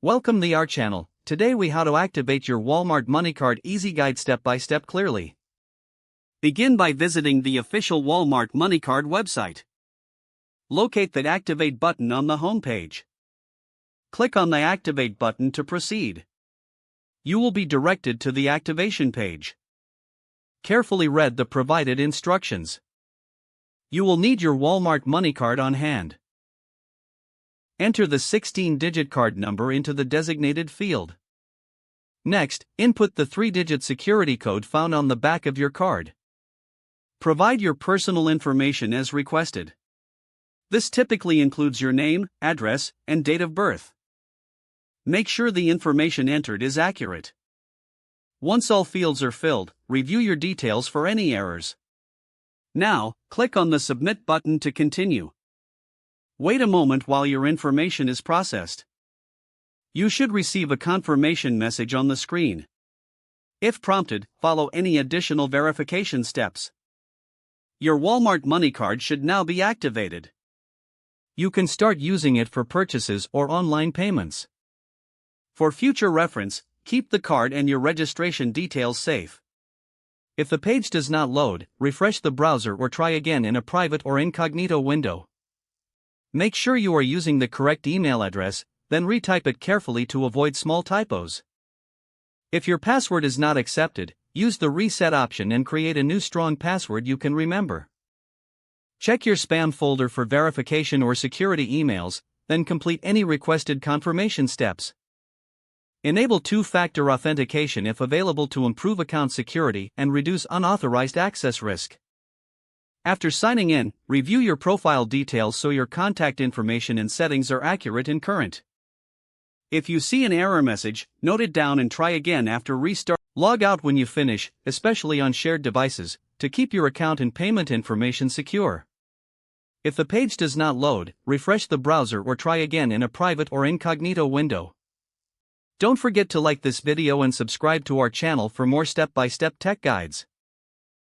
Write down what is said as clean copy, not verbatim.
Welcome to our channel. Today we how to activate your Walmart MoneyCard easy guide step by step clearly. Begin by visiting the official Walmart MoneyCard website. Locate the Activate button on the home page. Click on the Activate button to proceed. You will be directed to the activation page. Carefully read the provided instructions. You will need your Walmart MoneyCard on hand. Enter the 16-digit card number into the designated field. Next, input the 3-digit security code found on the back of your card. Provide your personal information as requested. This typically includes your name, address, and date of birth. Make sure the information entered is accurate. Once all fields are filled, review your details for any errors. Now, click on the Submit button to continue. Wait a moment while your information is processed. You should receive a confirmation message on the screen. If prompted, follow any additional verification steps. Your Walmart MoneyCard should now be activated. You can start using it for purchases or online payments. For future reference, keep the card and your registration details safe. If the page does not load, refresh the browser or try again in a private or incognito window. Make sure you are using the correct email address, then retype it carefully to avoid small typos. If your password is not accepted, use the reset option and create a new strong password you can remember. Check your spam folder for verification or security emails, then complete any requested confirmation steps. Enable two-factor authentication if available to improve account security and reduce unauthorized access risk. After signing in, review your profile details so your contact information and settings are accurate and current. If you see an error message, note it down and try again after restart. Log out when you finish, especially on shared devices, to keep your account and payment information secure. If the page does not load, refresh the browser or try again in a private or incognito window. Don't forget to like this video and subscribe to our channel for more step-by-step tech guides.